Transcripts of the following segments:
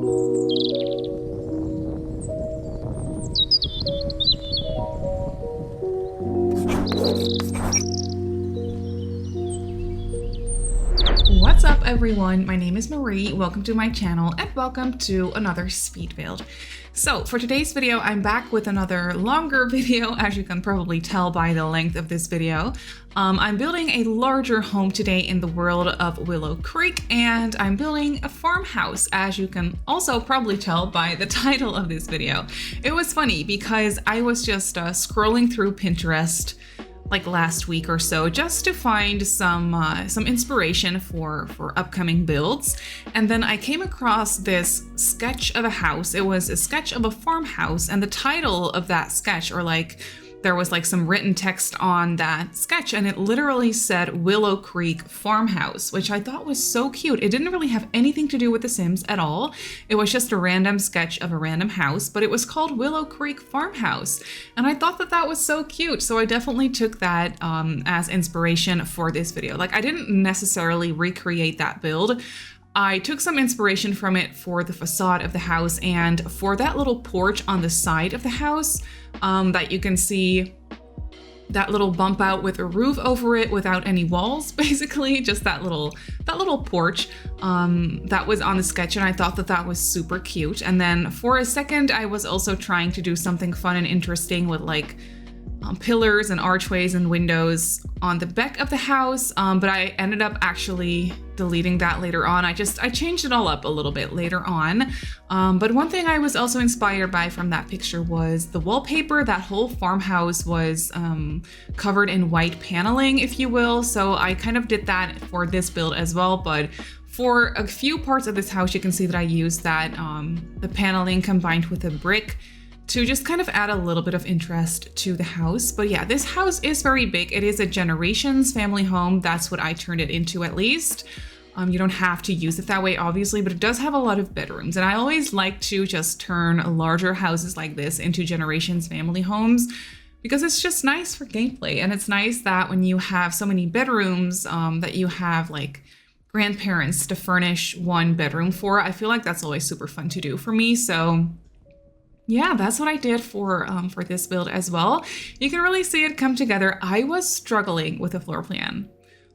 What's up everyone, my name is Marie, welcome to my channel and welcome to another speed build. So for today's video, I'm back with another longer video, as you can probably tell by the length of this video. I'm building a larger home today in the world of Willow Creek, and I'm building a farmhouse, as you can also probably tell by the title of this video. It was funny because I was just scrolling through Pinterest like last week or so just to find some inspiration for upcoming builds, and then I came across this sketch of a house. It was a sketch of a farmhouse, and the title of that sketch, or like there was like some written text on that sketch, and it literally said Willow Creek Farmhouse, which I thought was so cute. It didn't really have anything to do with The Sims at all. It was just a random sketch of a random house, but it was called Willow Creek Farmhouse. And I thought that that was so cute. So I definitely took that as inspiration for this video. Like, I didn't necessarily recreate that build. I took some inspiration from it for the facade of the house and for that little porch on the side of the house that you can see, that little bump out with a roof over it without any walls, basically just that little porch that was on the sketch, and I thought that that was super cute. And then for a second I was also trying to do something fun and interesting with like pillars and archways and windows on the back of the house, but I ended up actually deleting that later on. I changed it all up a little bit later on. But one thing I was also inspired by from that picture was the wallpaper. That whole farmhouse was covered in white paneling, if you will. So I kind of did that for this build as well. But for a few parts of this house, you can see that I used that the paneling combined with a brick to just kind of add a little bit of interest to the house. But yeah, this house is very big. It is a generations family home. That's what I turned it into, at least. You don't have to use it that way, obviously, but it does have a lot of bedrooms. And I always like to just turn larger houses like this into generations family homes, because it's just nice for gameplay. And it's nice that when you have so many bedrooms, that you have like grandparents to furnish one bedroom for. I feel like that's always super fun to do for me. So yeah, that's what I did for this build as well. You can really see it come together. I was struggling with the floor plan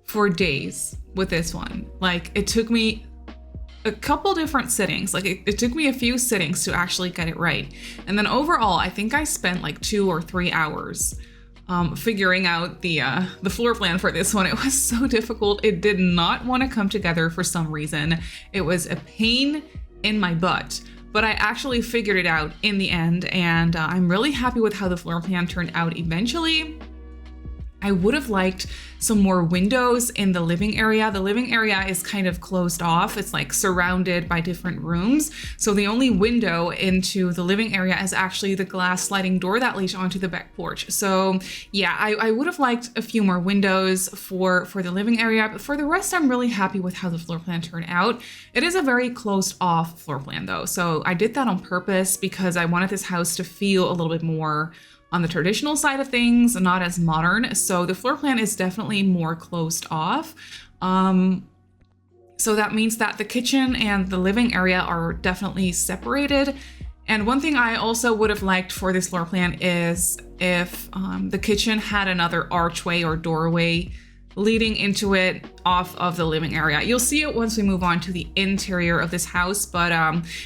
for days with this one. Like, it took me a couple different sittings. Like it took me a few sittings to actually get it right. And then overall, I think I spent like 2 or 3 hours figuring out the floor plan for this one. It was so difficult. It did not want to come together for some reason. It was a pain in my butt. But I actually figured it out in the end, and I'm really happy with how the floor plan turned out eventually. I would have liked some more windows in the living area. The living area is kind of closed off. It's like surrounded by different rooms. So the only window into the living area is actually the glass sliding door that leads onto the back porch. So yeah, I would have liked a few more windows for the living area, but for the rest, I'm really happy with how the floor plan turned out. It is a very closed off floor plan though. So I did that on purpose because I wanted this house to feel a little bit more on the traditional side of things, not as modern. So the floor plan is definitely more closed off. So that means that the kitchen and the living area are definitely separated. And one thing I also would have liked for this floor plan is if the kitchen had another archway or doorway leading into it off of the living area. You'll see it once we move on to the interior of this house, but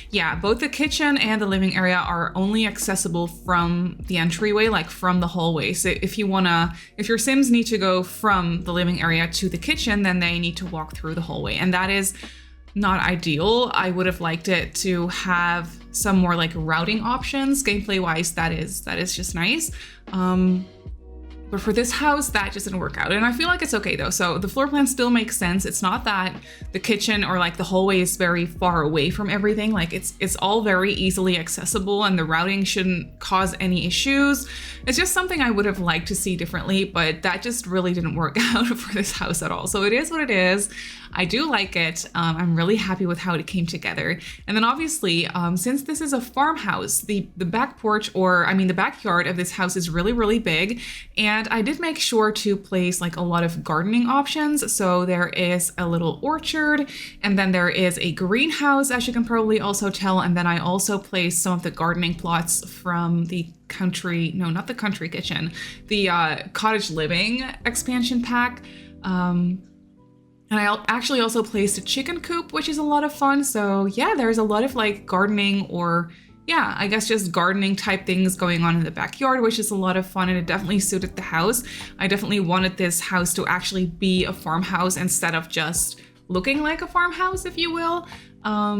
yeah, both the kitchen and the living area are only accessible from the entryway, like from the hallway. So if your Sims need to go from the living area to the kitchen, then they need to walk through the hallway, and that is not ideal. I would have liked it to have some more like routing options. Gameplay wise, that is just nice. But for this house, that just didn't work out. And I feel like it's okay though. So the floor plan still makes sense. It's not that the kitchen or like the hallway is very far away from everything. Like it's all very easily accessible, and the routing shouldn't cause any issues. It's just something I would have liked to see differently, but that just really didn't work out for this house at all. So it is what it is. I do like it. I'm really happy with how it came together. And then obviously, since this is a farmhouse, the back porch, or I mean the backyard of this house is really, really big. And And I did make sure to place like a lot of gardening options. So there is a little orchard, and then there is a greenhouse, as you can probably also tell. And then I also placed some of the gardening plots from the not the country kitchen, the cottage living expansion pack. And I actually also placed a chicken coop, which is a lot of fun. So yeah, there's a lot of like gardening, or yeah, I guess just gardening type things going on in the backyard, which is a lot of fun, and it definitely suited the house. I definitely wanted this house to actually be a farmhouse instead of just looking like a farmhouse, if you will.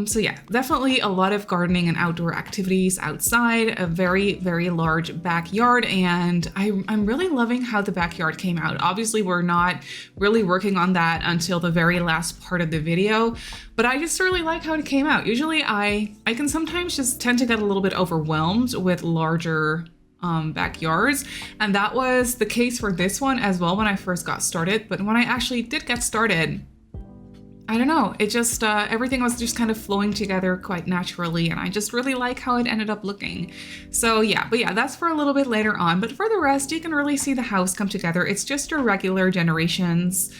So yeah, definitely a lot of gardening and outdoor activities outside, a very, very large backyard, and I'm really loving how the backyard came out. Obviously, we're not really working on that until the very last part of the video, but I just really like how it came out. Usually I can sometimes just tend to get a little bit overwhelmed with larger backyards, and that was the case for this one as well when I first got started. But when I actually did get started, I don't know, it just, everything was just kind of flowing together quite naturally, and I just really like how it ended up looking. So yeah, but yeah, that's for a little bit later on, but for the rest, you can really see the house come together. It's just your regular Generations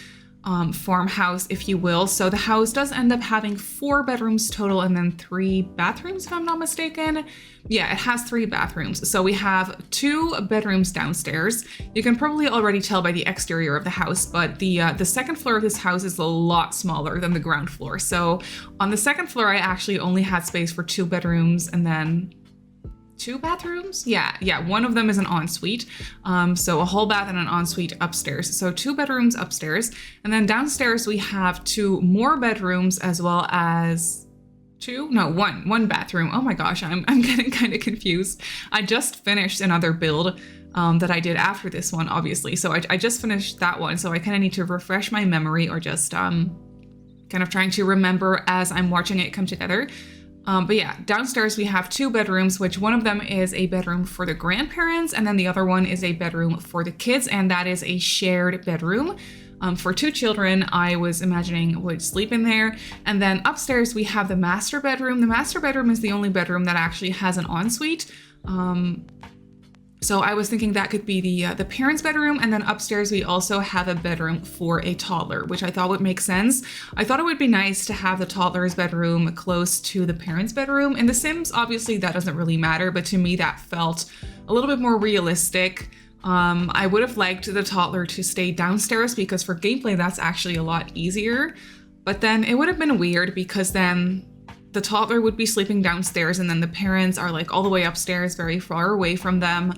farmhouse, if you will. So the house does end up having 4 bedrooms total and then 3 bathrooms, if I'm not mistaken. Yeah, it has 3 bathrooms. So we have 2 bedrooms downstairs. You can probably already tell by the exterior of the house, but the second floor of this house is a lot smaller than the ground floor. So on the second floor, I actually only had space for 2 bedrooms and then 2 bathrooms? Yeah, one of them is an ensuite. So a whole bath and an ensuite upstairs. So 2 bedrooms upstairs. And then downstairs we have 2 more bedrooms, as well as one bathroom. Oh my gosh, I'm getting kind of confused. I just finished another build that I did after this one, obviously. So I just finished that one. So I kind of need to refresh my memory, or just kind of trying to remember as I'm watching it come together. But yeah, downstairs we have 2 bedrooms, which one of them is a bedroom for the grandparents, and then the other one is a bedroom for the kids, and that is a shared bedroom. For 2 children, I was imagining would sleep in there. And then upstairs we have the master bedroom. The master bedroom is the only bedroom that actually has an ensuite. So I was thinking that could be the parents' bedroom, and then upstairs we also have a bedroom for a toddler, which I thought would make sense. I thought it would be nice to have the toddler's bedroom close to the parents' bedroom. In The Sims, obviously that doesn't really matter, but to me that felt a little bit more realistic. I would have liked the toddler to stay downstairs, because for gameplay that's actually a lot easier. But then it would have been weird, because then the toddler would be sleeping downstairs and then the parents are like all the way upstairs, very far away from them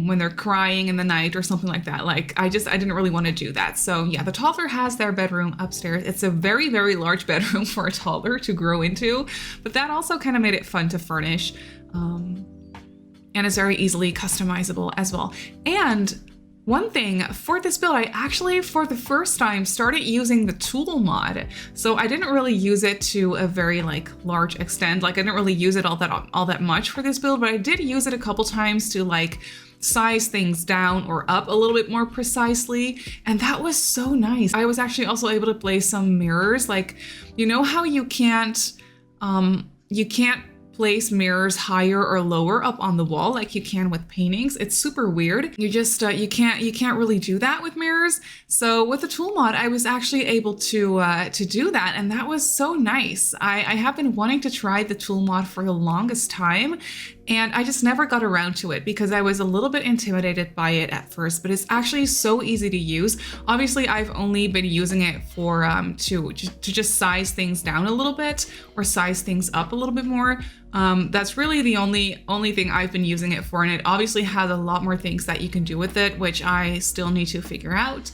when they're crying in the night or something like that. Like I didn't really want to do that. So yeah, the toddler has their bedroom upstairs. It's a very, very large bedroom for a toddler to grow into, but that also kind of made it fun to furnish. And it's very easily customizable as well. And one thing for this build, I actually, for the first time, started using the tool mod. So I didn't really use it to a very like large extent. Like I didn't really use it all that much for this build, but I did use it a couple times to like size things down or up a little bit more precisely. And that was so nice. I was actually also able to place some mirrors. Like, you know how you can't place mirrors higher or lower up on the wall like you can with paintings. It's super weird. You just you can't really do that with mirrors. So with the tool mod, I was actually able to do that, and that was so nice. I have been wanting to try the tool mod for the longest time, and I just never got around to it because I was a little bit intimidated by it at first, but it's actually so easy to use. Obviously, I've only been using it for to just size things down a little bit or size things up a little bit more. That's really the only thing I've been using it for, and it obviously has a lot more things that you can do with it, which I still need to figure out.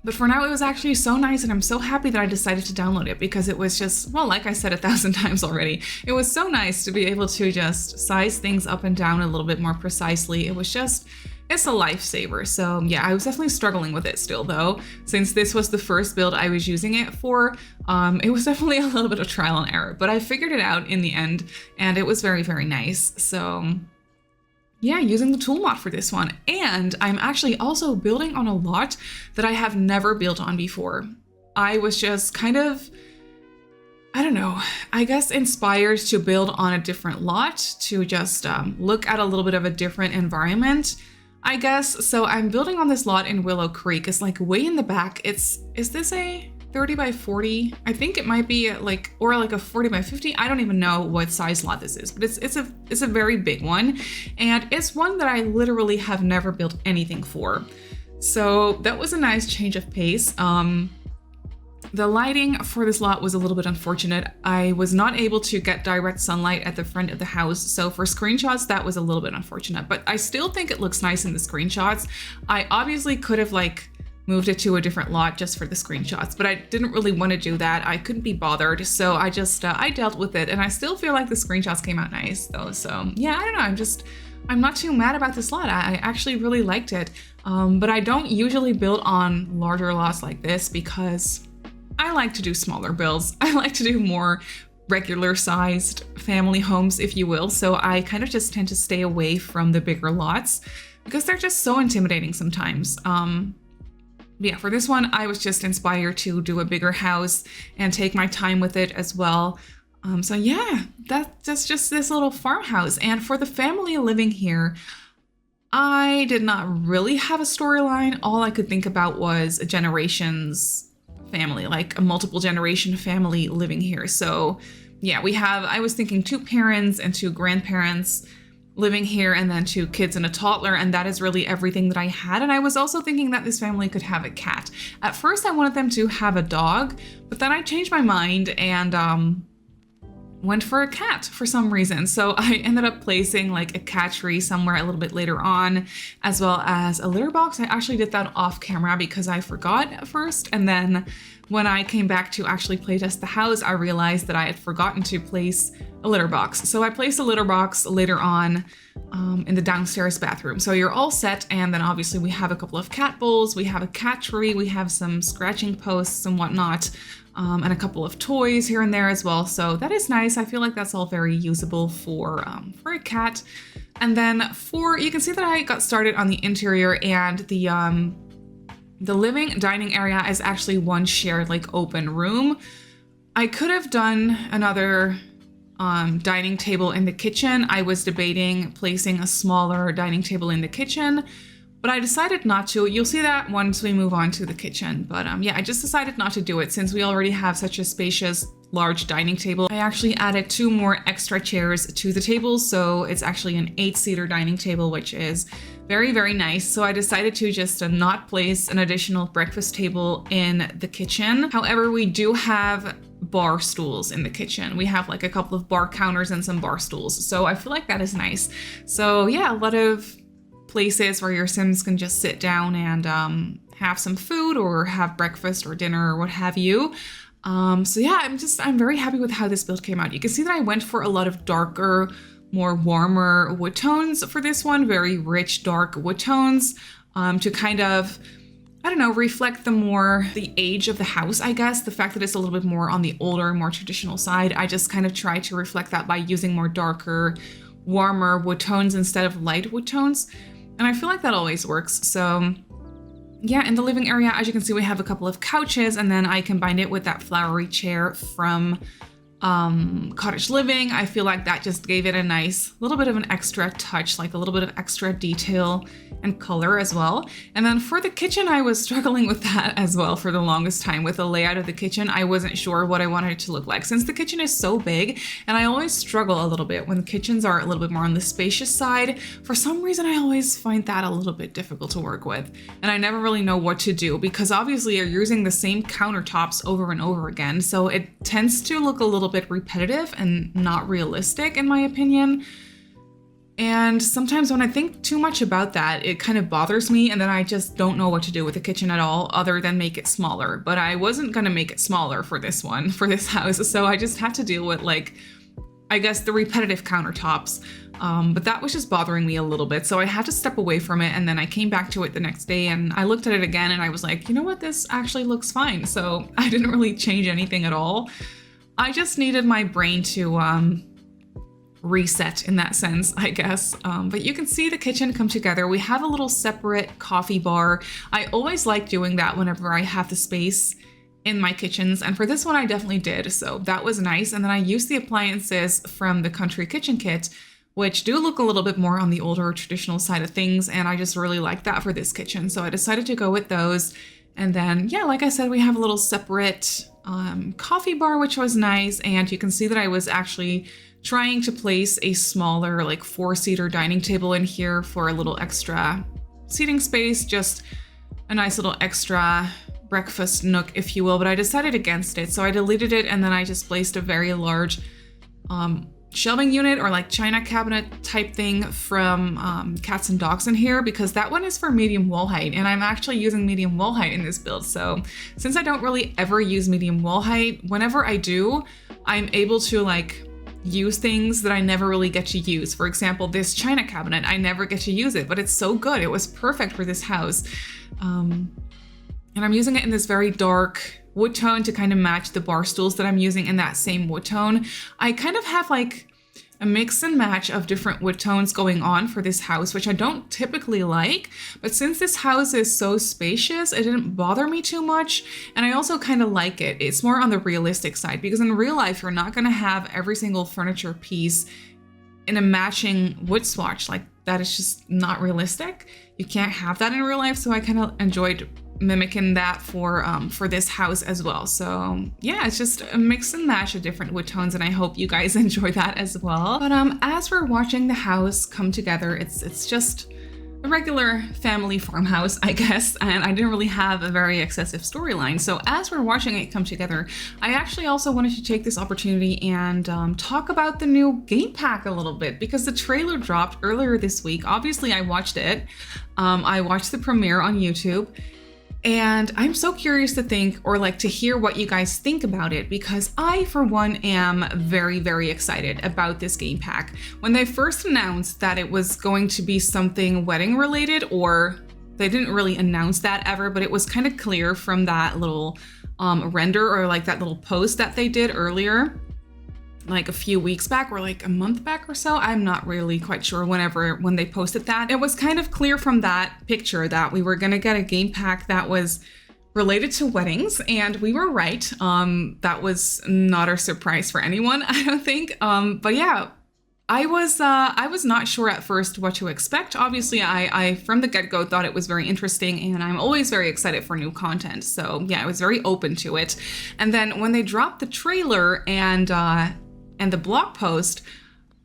But for now, it was actually so nice, and I'm so happy that I decided to download it because it was just, well, like I said 1,000 times already, it was so nice to be able to just size things up and down a little bit more precisely. It was just, it's a lifesaver. So yeah, I was definitely struggling with it still though. Since this was the first build I was using it for, it was definitely a little bit of trial and error, but I figured it out in the end, and it was very, very nice. So yeah, using the tool mod for this one. And I'm actually also building on a lot that I have never built on before. I was just kind of, I don't know, I guess inspired to build on a different lot, to just look at a little bit of a different environment. I guess. So I'm building on this lot in Willow Creek. It's like way in the back. Is this a 30 by 40? I think it might be like, or like a 40 by 50. I don't even know what size lot this is, but it's a very big one. And it's one that I literally have never built anything for. So that was a nice change of pace. The lighting for this lot was a little bit unfortunate. I was not able to get direct sunlight at the front of the house. So for screenshots, that was a little bit unfortunate, but I still think it looks nice in the screenshots. I obviously could have like moved it to a different lot just for the screenshots, but I didn't really want to do that. I couldn't be bothered. So I just, I dealt with it, and I still feel like the screenshots came out nice though. So yeah, I don't know. I'm not too mad about this lot. I actually really liked it. But I don't usually build on larger lots like this because I like to do smaller builds. I like to do more regular sized family homes, if you will. So I kind of just tend to stay away from the bigger lots because they're just so intimidating sometimes. Yeah, for this one, I was just inspired to do a bigger house and take my time with it as well. So yeah, that's just this little farmhouse. And for the family living here, I did not really have a storyline. All I could think about was a generations family, like a multiple generation family living here. So yeah, I was thinking 2 parents and 2 grandparents living here, and then 2 kids and a toddler, and that is really everything that I had. And I was also thinking that this family could have a cat. At first I wanted them to have a dog, but then I changed my mind and went for a cat for some reason. So I ended up placing like a cat tree somewhere a little bit later on, as well as a litter box. I actually did that off camera because I forgot at first. And then when I came back to actually playtest the house, I realized that I had forgotten to place a litter box. So I placed a litter box later on in the downstairs bathroom. So you're all set. And then obviously we have a couple of cat bowls, we have a cat tree, we have some scratching posts and whatnot. And a couple of toys here and there as well. So that is nice. I feel like that's all very usable for a cat. And then you can see that I got started on the interior, and the living dining area is actually one shared like open room. I could have done another dining table in the kitchen. I was debating placing a smaller dining table in the kitchen, but I decided not to. You'll see that once we move on to the kitchen. But yeah, I just decided not to do it since we already have such a spacious, large dining table. I actually added 2 more extra chairs to the table. So it's actually an 8-seater dining table, which is very, very nice. So I decided to just not place an additional breakfast table in the kitchen. However, we do have bar stools in the kitchen. We have like a couple of bar counters and some bar stools. So I feel like that is nice. So yeah, a lot of places where your Sims can just sit down and have some food or have breakfast or dinner or what have you. So yeah, I'm very happy with how this build came out. You can see that I went for a lot of darker, more warmer wood tones for this one, very rich, dark wood tones to kind of, I don't know, reflect the age of the house, I guess. The fact that it's a little bit more on the older, more traditional side. I just kind of tried to reflect that by using more darker, warmer wood tones instead of light wood tones. And I feel like that always works. So yeah, in the living area, as you can see, we have a couple of couches, and then I combined it with that flowery chair from cottage living. I feel like that just gave it a nice little bit of an extra touch, like a little bit of extra detail and color as well. And then for the kitchen, I was struggling with that as well for the longest time. With the layout of the kitchen, I wasn't sure what I wanted it to look like since the kitchen is so big, and I always struggle a little bit when the kitchens are a little bit more on the spacious side. For some reason, I always find that a little bit difficult to work with, and I never really know what to do because obviously you're using the same countertops over and over again, so it tends to look a little bit repetitive and not realistic in my opinion. And sometimes when I think too much about that, it kind of bothers me, and then I just don't know what to do with the kitchen at all other than make it smaller. But I wasn't gonna make it smaller for this house, so I just had to deal with, like, I guess the repetitive countertops. But that was just bothering me a little bit, so I had to step away from it, and then I came back to it the next day and I looked at it again and I was like, you know what, this actually looks fine. So I didn't really change anything at all. I just needed my brain to reset in that sense, I guess. But you can see the kitchen come together. We have a little separate coffee bar. I always like doing that whenever I have the space in my kitchens, and for this one I definitely did, so that was nice. And then I used the appliances from the country kitchen kit, which do look a little bit more on the older traditional side of things. And I just really like that for this kitchen. So I decided to go with those. And then, yeah, like I said, we have a little separate coffee bar, which was nice. And you can see that I was actually trying to place a smaller, like 4-seater dining table in here for a little extra seating space, just a nice little extra breakfast nook, if you will, but I decided against it. So I deleted it, and then I just placed a very large shelving unit or like china cabinet type thing from Cats and Dogs in here, because that one is for medium wall height, and I'm actually using medium wall height in this build. So since I don't really ever use medium wall height, whenever I do, I'm able to like use things that I never really get to use. For example, this china cabinet, I never get to use it, but it's so good. It was perfect for this house. And I'm using it in this very dark wood tone to kind of match the bar stools that I'm using in that same wood tone. I kind of have like a mix and match of different wood tones going on for this house, which I don't typically like, but since this house is so spacious, it didn't bother me too much. And I also kind of like it. It's more on the realistic side, because in real life, you're not going to have every single furniture piece in a matching wood swatch. Like, that is just not realistic. You can't have that in real life. So I kind of enjoyed mimicking that for this house as well. So yeah, it's just a mix and match of different wood tones, and I hope you guys enjoy that as well. But as we're watching the house come together, it's just a regular family farmhouse, I guess, and I didn't really have a very excessive storyline. So as we're watching it come together, I actually also wanted to take this opportunity and talk about the new game pack a little bit, because the trailer dropped earlier this week. Obviously, I watched it. I watched the premiere on YouTube. And I'm so curious to think, or like to hear what you guys think about it, because I, for one, am very, very excited about this game pack. When they first announced that it was going to be something wedding related, or they didn't really announce that ever, but it was kind of clear from that little render, or like that little post that they did earlier, like a few weeks back or like a month back or so. I'm not really quite sure when they posted that. It was kind of clear from that picture that we were gonna get a game pack that was related to weddings, and we were right. That was not a surprise for anyone, I don't think. But yeah, I was not sure at first what to expect. Obviously, I from the get-go thought it was very interesting, and I'm always very excited for new content. So yeah, I was very open to it. And then when they dropped the trailer and the blog post,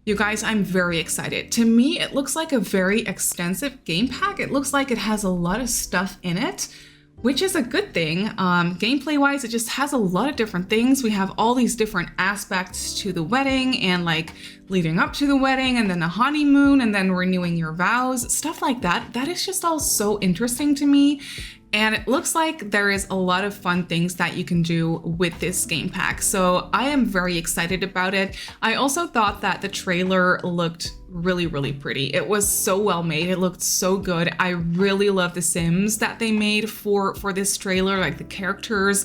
you guys, I'm very excited. To me, it looks like a very extensive game pack. It looks like it has a lot of stuff in it, which is a good thing. Gameplay wise, it just has a lot of different things. We have all these different aspects to the wedding, and like leading up to the wedding, and then the honeymoon, and then renewing your vows, stuff like that. That is just all so interesting to me. And it looks like there is a lot of fun things that you can do with this game pack. So I am very excited about it. I also thought that the trailer looked really, really pretty. It was so well made. It looked so good. I really love the Sims that they made for this trailer, like the characters.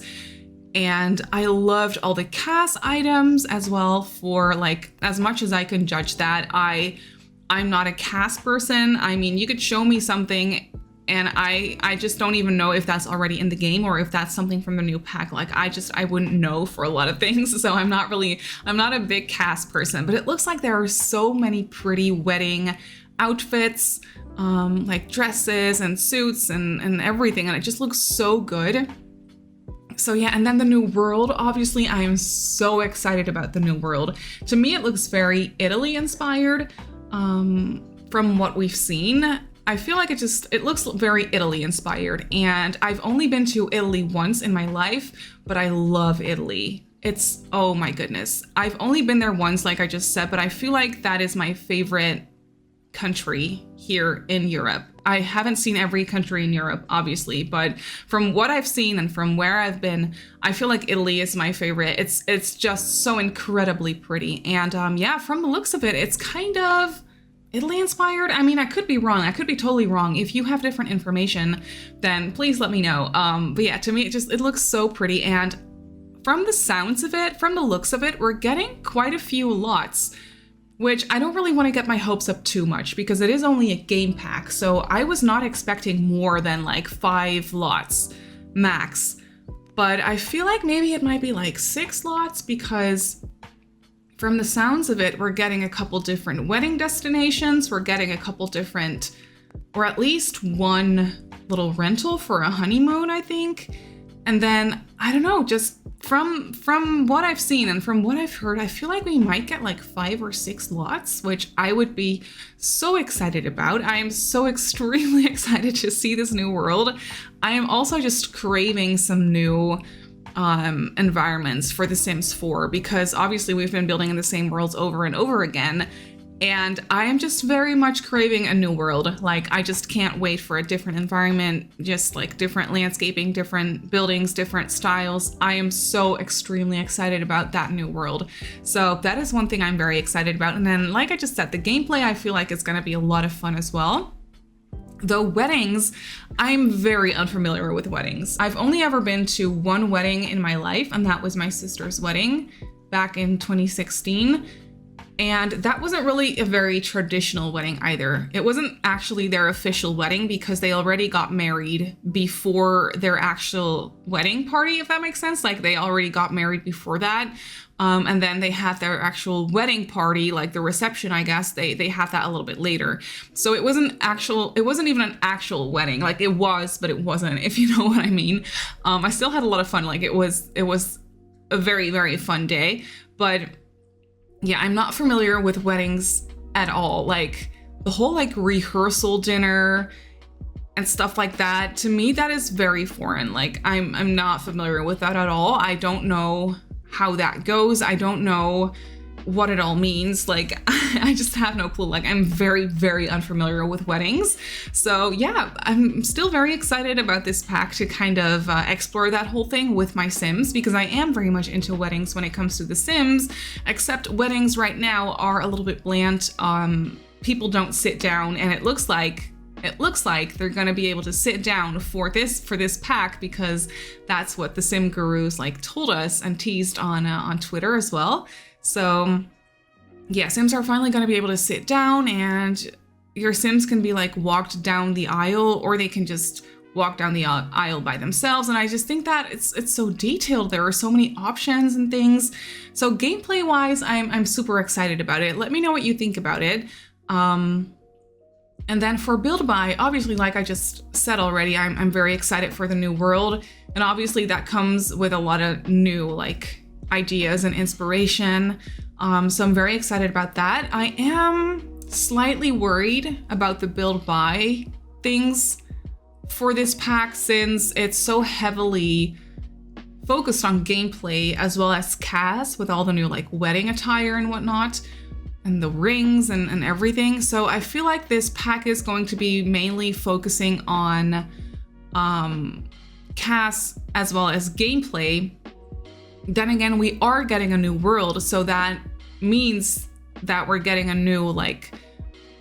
And I loved all the cast items as well. For like, as much as I can judge that, I'm not a cast person. I mean, you could show me something and I just don't even know if that's already in the game or if that's something from the new pack. Like, I wouldn't know for a lot of things. So I'm not a big cast person, but it looks like there are so many pretty wedding outfits, like dresses and suits and everything. And it just looks so good. So yeah, and then the new world, obviously I am so excited about the new world. To me, it looks very Italy inspired, from what we've seen. I feel like it looks very Italy inspired, and I've only been to Italy once in my life, but I love Italy. Oh my goodness. I've only been there once, like I just said, but I feel like that is my favorite country here in Europe. I haven't seen every country in Europe, obviously, but from what I've seen and from where I've been, I feel like Italy is my favorite. It's just so incredibly pretty. And yeah, from the looks of it, it's kind of Italy inspired. I mean, I could be wrong. I could be totally wrong. If you have different information, then please let me know. But yeah, to me, it looks so pretty. And from the sounds of it, from the looks of it, we're getting quite a few lots, which I don't really want to get my hopes up too much because it is only a game pack. So I was not expecting more than like 5 lots max, but I feel like maybe it might be like 6 lots because from the sounds of it, we're getting a couple different wedding destinations. We're getting a couple different, or at least one little rental for a honeymoon, I think. And then, I don't know, just from what I've seen and from what I've heard, I feel like we might get like 5 or 6 lots, which I would be so excited about. I am so extremely excited to see this new world. I am also just craving some new environments for The Sims 4, because obviously we've been building in the same worlds over and over again. And I am just very much craving a new world. Like, I just can't wait for a different environment, just like different landscaping, different buildings, different styles. I am so extremely excited about that new world. So that is one thing I'm very excited about. And then, like I just said, the gameplay, I feel like it's going to be a lot of fun as well. Though weddings, I'm very unfamiliar with weddings. I've only ever been to one wedding in my life, and that was my sister's wedding back in 2016. And that wasn't really a very traditional wedding either. It wasn't actually their official wedding because they already got married before their actual wedding party, if that makes sense. Like, they already got married before that. And then they had their actual wedding party, like the reception, I guess. They had that a little bit later. So it wasn't even an actual wedding. Like, it was, but it wasn't, if you know what I mean. I still had a lot of fun. Like, it was a very, very fun day. But yeah, I'm not familiar with weddings at all. Like, the whole like rehearsal dinner and stuff like that, to me, that is very foreign. Like, I'm not familiar with that at all. I don't know how that goes. I don't know what it all means. Like, I just have no clue. Like, I'm very, very unfamiliar with weddings. So yeah, I'm still very excited about this pack to kind of explore that whole thing with my Sims, because I am very much into weddings when it comes to The Sims, except weddings right now are a little bit bland. People don't sit down, and it looks like they're going to be able to sit down for this pack, because that's what the Sim gurus like told us and teased on Twitter as well. So yeah, Sims are finally going to be able to sit down, and your Sims can be like walked down the aisle, or they can just walk down the aisle by themselves. And I just think that it's so detailed. There are so many options and things. So gameplay wise, I'm super excited about it. Let me know what you think about it. And then for build by, obviously, like I just said already, I'm very excited for the new world. And obviously that comes with a lot of new like ideas and inspiration. So I'm very excited about that. I am slightly worried about the build by things for this pack, since it's so heavily focused on gameplay as well as CAS with all the new like wedding attire and whatnot, and the rings and everything. So I feel like this pack is going to be mainly focusing on CAS as well as gameplay. Then again, we are getting a new world, so that means that we're getting a new like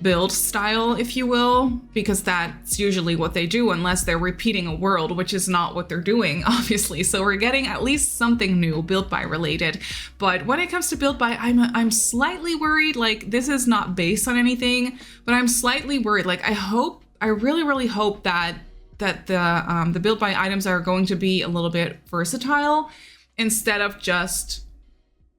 build style, if you will, because that's usually what they do, unless they're repeating a world, which is not what they're doing, obviously. So we're getting at least something new build by related. But when it comes to build by, I'm slightly worried. Like, this is not based on anything, but I'm slightly worried. Like, I really, really hope that the build by items are going to be a little bit versatile, instead of just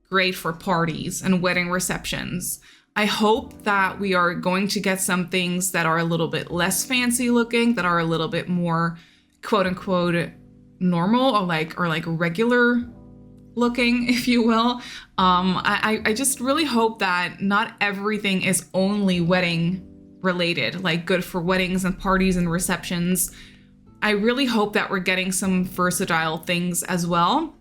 great for parties and wedding receptions. I hope that we are going to get some things that are a little bit less fancy looking, that are a little bit more quote unquote normal, or like regular looking, if you will. I just really hope that not everything is only wedding related, like good for weddings and parties and receptions. I really hope that we're getting some versatile things as well,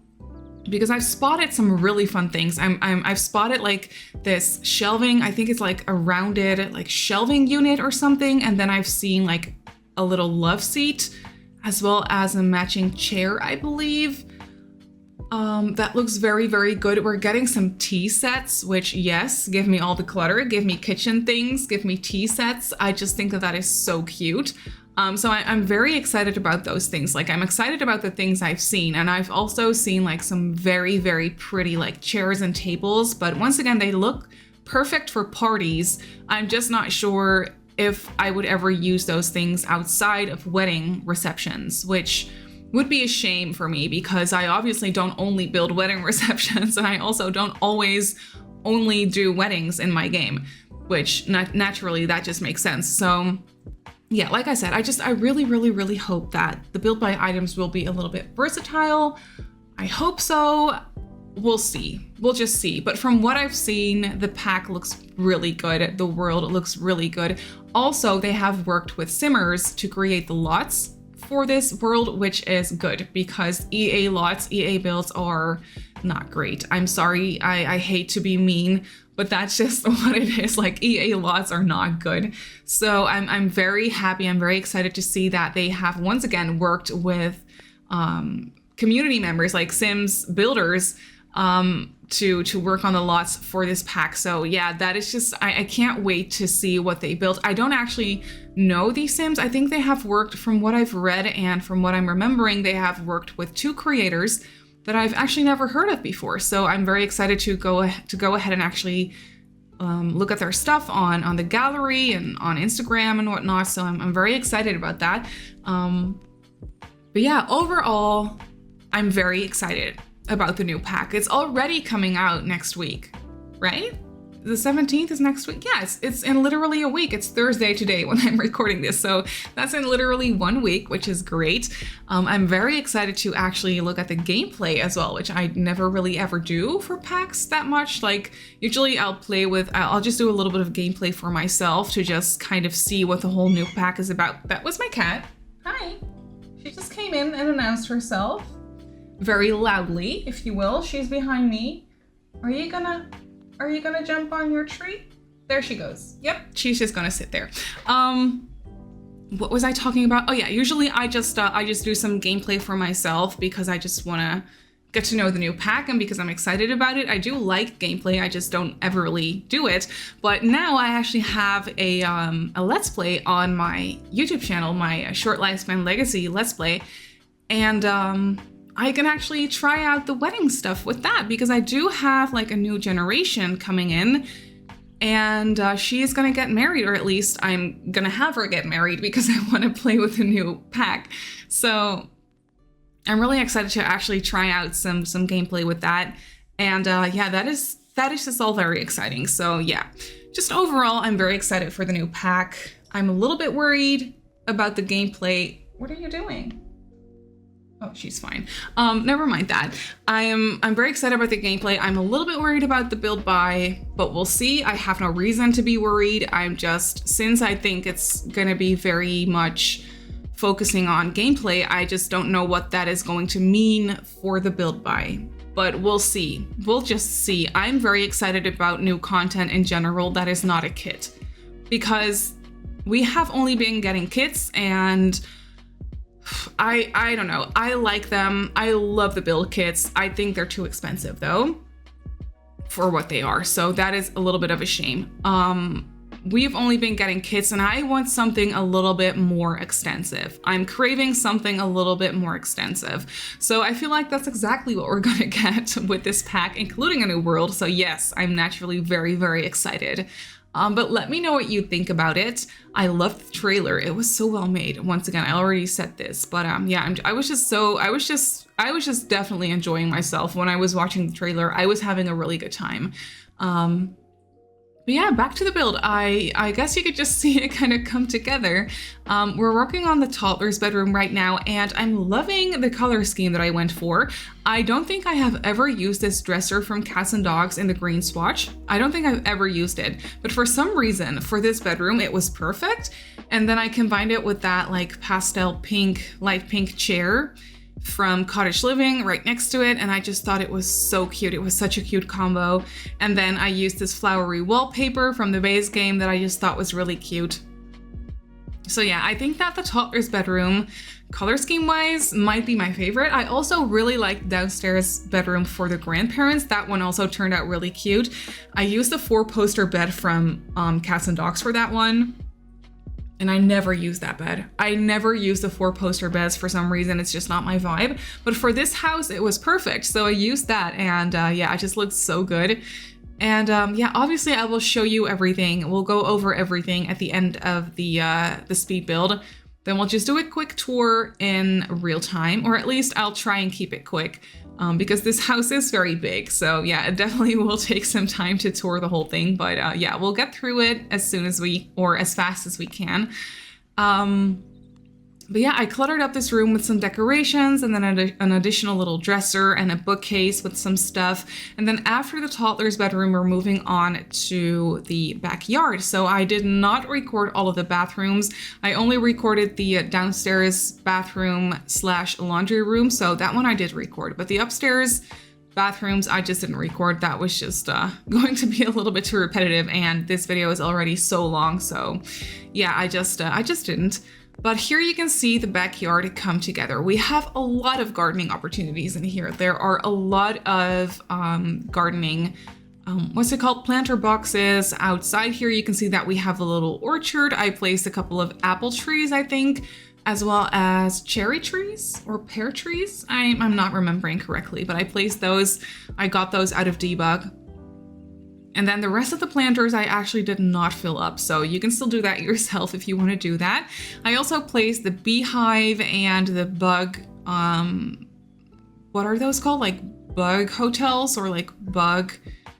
because I've spotted some really fun things. I've spotted like this shelving. I think it's like a rounded like shelving unit or something. And then I've seen like a little love seat, as well as a matching chair, I believe. That looks very, very good. We're getting some tea sets, which, yes, give me all the clutter, give me kitchen things, give me tea sets. I just think that is so cute. So I'm very excited about those things. Like, I'm excited about the things I've seen, and I've also seen like some very, very pretty like chairs and tables, but once again, they look perfect for parties. I'm just not sure if I would ever use those things outside of wedding receptions, which would be a shame for me, because I obviously don't only build wedding receptions, and I also don't always only do weddings in my game, which naturally that just makes sense. So yeah, like I said, I really, really, really hope that the build by items will be a little bit versatile. I hope so. We'll see. We'll just see. But from what I've seen, the pack looks really good. The world looks really good. Also, they have worked with Simmers to create the lots for this world, which is good because EA lots, EA builds are not great. I'm sorry. I hate to be mean, but that's just what it is. Like, EA lots are not good. So I'm very happy. I'm very excited to see that they have once again worked with community members like Sims builders to work on the lots for this pack. So yeah, that is just, I can't wait to see what they built. I don't actually know these Sims. I think they have worked, from what I've read and from what I'm remembering, they have worked with 2 creators that I've actually never heard of before. So I'm very excited to go ahead and actually look at their stuff on the gallery and on Instagram and whatnot. So I'm very excited about that. But yeah, overall, I'm very excited about the new pack. It's already coming out next week, right? The 17th is next week. Yes, it's in literally a week. It's Thursday today when I'm recording this. So that's in literally 1 week, which is great. I'm very excited to actually look at the gameplay as well, which I never really ever do for packs that much. Like, usually I'll just do a little bit of gameplay for myself to just kind of see what the whole new pack is about. That was my cat. Hi. She just came in and announced herself very loudly, if you will. She's behind me. Are you gonna jump on your tree? There she goes. Yep, she's just gonna sit there. What was I talking about? Oh yeah, usually I just do some gameplay for myself because I just wanna get to know the new pack and because I'm excited about it. I do like gameplay, I just don't ever really do it. But now I actually have a Let's Play on my YouTube channel, my Short Lifespan Legacy Let's Play, and I can actually try out the wedding stuff with that because I do have like a new generation coming in, and she's gonna get married, or at least I'm gonna have her get married because I want to play with the new pack. So I'm really excited to actually try out some gameplay with that. And yeah, that is just all very exciting. So yeah, just overall, I'm very excited for the new pack. I'm a little bit worried about the gameplay. What are you doing? Oh, she's fine. Never mind that. I'm very excited about the gameplay. I'm a little bit worried about the build buy, but we'll see. I have no reason to be worried. Since I think it's gonna be very much focusing on gameplay, I just don't know what that is going to mean for the build buy. But we'll see. We'll just see. I'm very excited about new content in general that is not a kit, because we have only been getting kits, and I don't know. I like them. I love the build kits. I think they're too expensive though for what they are. So that is a little bit of a shame. We've only been getting kits, and I want something a little bit more extensive. I'm craving something a little bit more extensive. So I feel like that's exactly what we're gonna get with this pack, including a new world. So yes, I'm naturally very, very excited. But let me know what you think about it. I loved the trailer. It was so well made. Once again, I already said this, but yeah, I was just definitely enjoying myself when I was watching the trailer. I was having a really good time. But yeah, back to the build. I guess you could just see it kind of come together. We're working on the toddler's bedroom right now, and I'm loving the color scheme that I went for. I don't think I have ever used this dresser from Cats and Dogs in the green swatch. I don't think I've ever used it, but for some reason for this bedroom, it was perfect. And then I combined it with that like pastel pink, light pink chair from Cottage Living right next to it, and I just thought it was so cute. It was such a cute combo. And then I used this flowery wallpaper from the base game that I just thought was really cute. So yeah, I think that the toddler's bedroom, color scheme wise, might be my favorite. I also really like downstairs bedroom for the grandparents. That one also turned out really cute. I used the 4-poster bed from Cats and Dogs for that one. And I never use that bed. I never use the 4-poster beds for some reason. It's just not my vibe. But for this house, it was perfect. So I used that, and yeah, it just looks so good. And yeah, obviously I will show you everything. We'll go over everything at the end of the speed build. Then we'll just do a quick tour in real time, or at least I'll try and keep it quick. because this house is very big. So yeah, it definitely will take some time to tour the whole thing, but yeah, we'll get through it as soon as or as fast as we can. But yeah, I cluttered up this room with some decorations and then an additional little dresser and a bookcase with some stuff. And then after the toddler's bedroom, we're moving on to the backyard. So I did not record all of the bathrooms. I only recorded the downstairs bathroom / laundry room. So that one I did record, but the upstairs bathrooms I just didn't record. That was just going to be a little bit too repetitive, and this video is already so long. So yeah, I just didn't. But here you can see the backyard come together. We have a lot of gardening opportunities in here. There are a lot of gardening, what's it called? Planter boxes. Outside here, you can see that we have a little orchard. I placed a couple of apple trees, I think, as well as cherry trees or pear trees. I'm not remembering correctly, but I placed those. I got those out of debug. And then the rest of the planters I actually did not fill up, so you can still do that yourself if you want to do that. I also placed the beehive and the bug, what are those called? Like bug hotels or like bug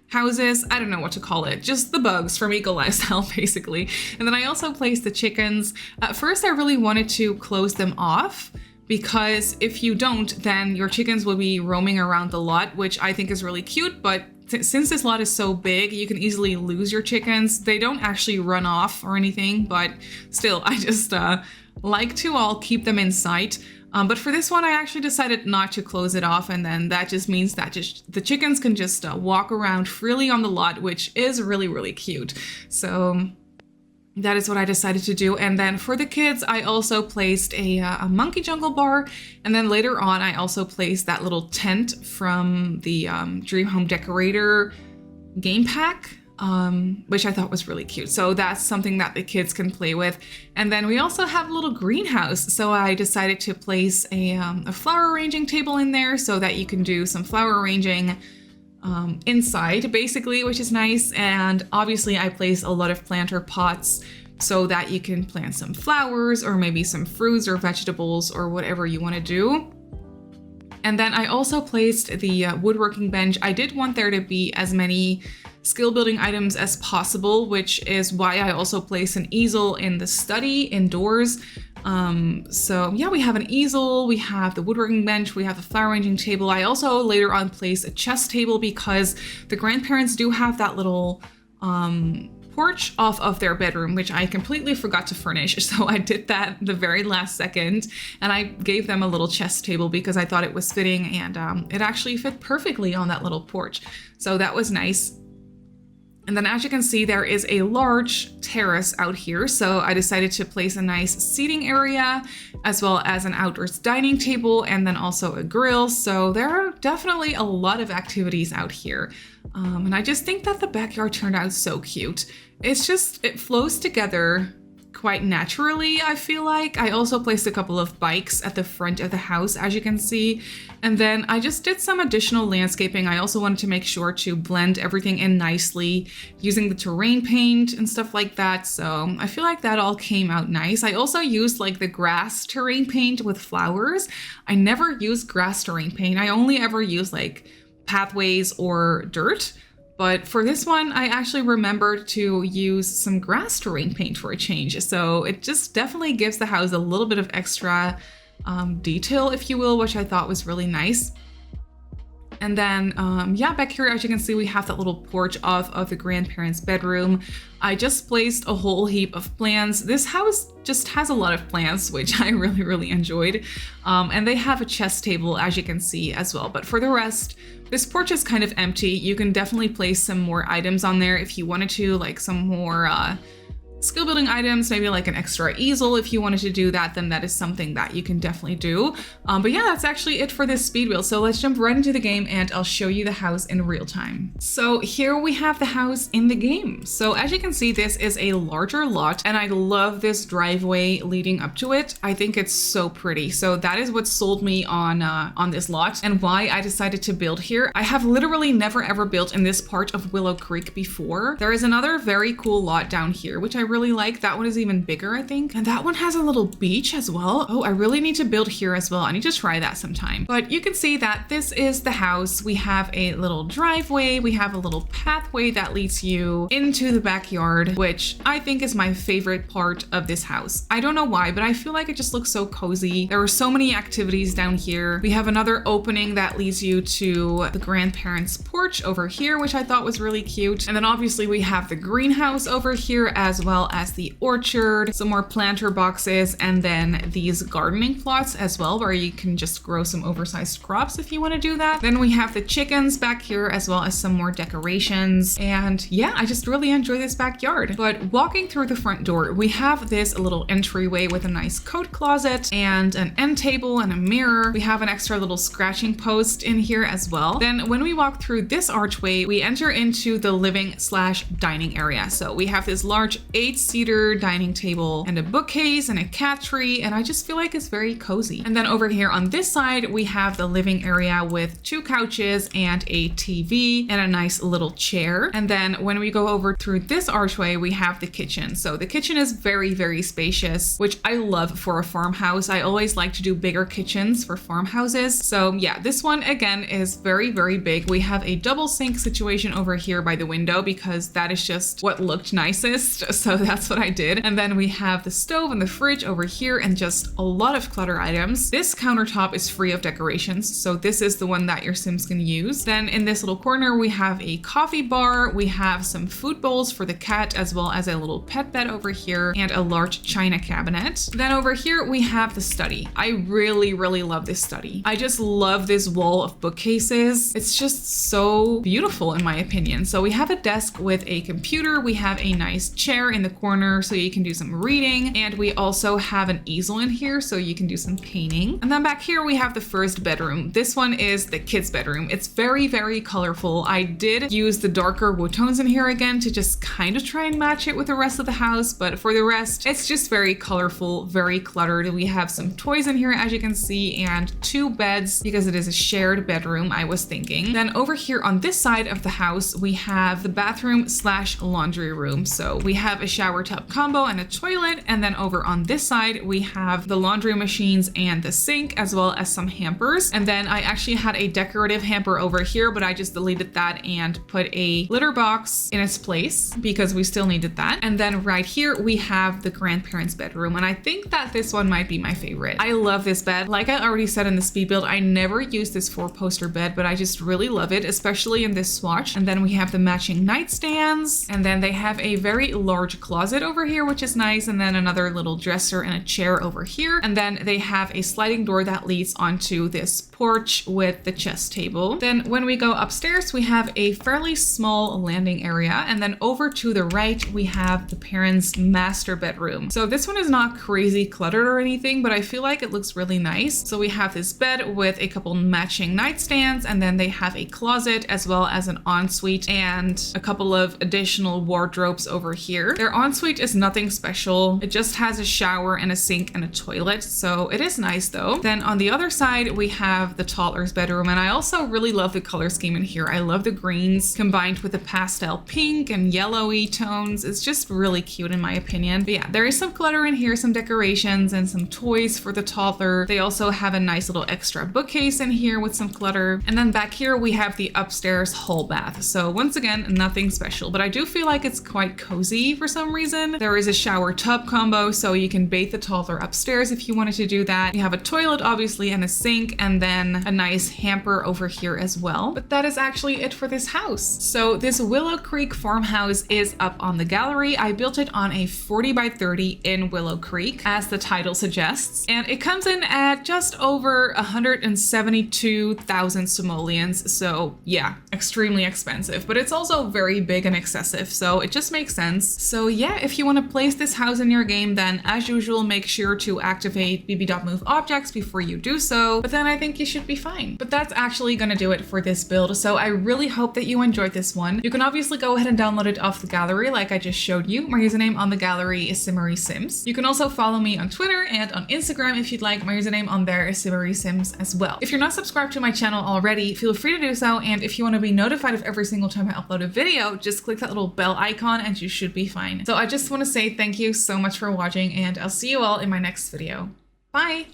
houses? I don't know what to call it. Just the bugs from Eco Lifestyle, basically. And then I also placed the chickens. At first, I really wanted to close them off, because if you don't, then your chickens will be roaming around the lot, which I think is really cute, but since this lot is so big, you can easily lose your chickens. They don't actually run off or anything, but still, I just like to all keep them in sight. But for this one, I actually decided not to close it off, and then that just means that the chickens can just walk around freely on the lot, which is really, really cute. So that is what I decided to do. And then for the kids, I also placed a monkey jungle bar. And then later on, I also placed that little tent from the Dream Home Decorator game pack, which I thought was really cute. So that's something that the kids can play with. And then we also have a little greenhouse. So I decided to place a flower arranging table in there so that you can do some flower arranging inside, basically, which is nice. And obviously I place a lot of planter pots so that you can plant some flowers or maybe some fruits or vegetables or whatever you want to do. And then I also placed the woodworking bench. I did want there to be as many skill building items as possible, which is why I also placed an easel in the study indoors. So yeah, we have an easel, we have the woodworking bench, we have the flower arranging table. I also later on placed a chess table because the grandparents do have that little porch off of their bedroom, which I completely forgot to furnish. So I did that the very last second, and I gave them a little chess table because I thought it was fitting, and it actually fit perfectly on that little porch. So that was nice. And then as you can see, there is a large terrace out here. So I decided to place a nice seating area as well as an outdoors dining table and then also a grill. So there are definitely a lot of activities out here. And I just think that the backyard turned out so cute. It flows together quite naturally, I feel like. I also placed a couple of bikes at the front of the house, as you can see. And then I just did some additional landscaping. I also wanted to make sure to blend everything in nicely using the terrain paint and stuff like that. So I feel like that all came out nice. I also used like the grass terrain paint with flowers. I never used grass terrain paint. I only ever use like pathways or dirt. But for this one, I actually remembered to use some grass terrain paint for a change. So it just definitely gives the house a little bit of extra detail, if you will, which I thought was really nice. And then, yeah, back here, as you can see, we have that little porch off of the grandparents' bedroom. I just placed a whole heap of plants. This house just has a lot of plants, which I really, really enjoyed. And they have a chess table, as you can see, as well. But for the rest, this porch is kind of empty. You can definitely place some more items on there if you wanted to, like some more skill building items, maybe like an extra easel. If you wanted to do that, then that is something that you can definitely do. But yeah, that's actually it for this speed wheel. So let's jump right into the game and I'll show you the house in real time. So here we have the house in the game. So as you can see, this is a larger lot and I love this driveway leading up to it. I think it's so pretty. So that is what sold me on this lot and why I decided to build here. I have literally never ever built in this part of Willow Creek before. There is another very cool lot down here, which I really like. That one is even bigger, I think. And that one has a little beach as well. Oh, I really need to build here as well. I need to try that sometime. But you can see that this is the house. We have a little driveway. We have a little pathway that leads you into the backyard, which I think is my favorite part of this house. I don't know why, but I feel like it just looks so cozy. There are so many activities down here. We have another opening that leads you to the grandparents' porch over here, which I thought was really cute. And then obviously we have the greenhouse over here, as well as the orchard, some more planter boxes, and then these gardening plots as well, where you can just grow some oversized crops if you want to do that. Then we have the chickens back here, as well as some more decorations. And yeah, I just really enjoy this backyard. But walking through the front door, we have this little entryway with a nice coat closet and an end table and a mirror. We have an extra little scratching post in here as well. Then when we walk through this archway, we enter into the living/dining area. So we have this large 8-seater dining table and a bookcase and a cat tree, and I just feel like it's very cozy. And then over here on this side, we have the living area with 2 couches and a TV and a nice little chair. And then when we go over through this archway, we have the kitchen. So the kitchen is very, very spacious, which I love for a farmhouse. I always like to do bigger kitchens for farmhouses. So yeah, this one again is very, very big. We have a double sink situation over here by the window because that is just what looked nicest. So that's what I did. And then we have the stove and the fridge over here and just a lot of clutter items. This countertop is free of decorations. So this is the one that your Sims can use. Then in this little corner, we have a coffee bar. We have some food bowls for the cat, as well as a little pet bed over here and a large china cabinet. Then over here, we have the study. I really, really love this study. I just love this wall of bookcases. It's just so beautiful in my opinion. So we have a desk with a computer. We have a nice chair in the corner so you can do some reading. And we also have an easel in here so you can do some painting. And then back here, we have the first bedroom. This one is the kids' bedroom. It's very, very colorful. I did use the darker wood tones in here again to just kind of try and match it with the rest of the house. But for the rest, it's just very colorful, very cluttered. We have some toys in here, as you can see, and 2 beds because it is a shared bedroom, I was thinking. Then over here on this side of the house, we have the bathroom/laundry room. So we have a shower tub combo and a toilet. And then over on this side, we have the laundry machines and the sink, as well as some hampers. And then I actually had a decorative hamper over here, but I just deleted that and put a litter box in its place because we still needed that. And then right here, we have the grandparents' bedroom. And I think that this one might be my favorite. I love this bed. Like I already said in the speed build, I never used this 4-poster bed, but I just really love it, especially in this swatch. And then we have the matching nightstands. And then they have a very large closet over here, which is nice. And then another little dresser and a chair over here. And then they have a sliding door that leads onto this porch with the chest table. Then when we go upstairs, we have a fairly small landing area. And then over to the right, we have the parents' master bedroom. So this one is not crazy cluttered or anything, but I feel like it looks really nice. So we have this bed with a couple matching nightstands, and then they have a closet as well as an ensuite and a couple of additional wardrobes over here. Their ensuite is nothing special. It just has a shower and a sink and a toilet. So it is nice though. Then on the other side, we have the toddler's bedroom. And I also really love the color scheme in here. I love the greens combined with the pastel pink and yellowy tones. It's just really cute in my opinion. But yeah, there is some clutter in here, some decorations and some toys for the toddler. They also have a nice little extra bookcase in here with some clutter. And then back here, we have the upstairs hall bath. So once again, nothing special, but I do feel like it's quite cozy for some reason. There is a shower tub combo, so you can bathe the toddler upstairs if you wanted to do that. You have a toilet, obviously, and a sink, and then a nice hamper over here as well. But that is actually it for this house. So this Willow Creek farmhouse is up on the gallery. I built it on a 40x30 in Willow Creek, as the title suggests, and it comes in at just over 172,000 simoleons. So yeah, extremely expensive, but it's also very big and excessive, so it just makes sense. So yeah, if you want to place this house in your game, then as usual, make sure to activate bb.move objects before you do so, but then I think you should be fine. But that's actually gonna do it for this build, so I really hope that you enjoyed this one. You can obviously go ahead and download it off the gallery like I just showed you. My username on the gallery is Simmarysims. You can also follow me on Twitter and on Instagram if you'd like. My username on there is Simmarysims as well. If you're not subscribed to my channel already, feel free to do so, and if you want to be notified of every single time I upload a video, just click that little bell icon and you should be fine. fine. So I just want to say thank you so much for watching, and I'll see you all in my next video. Bye!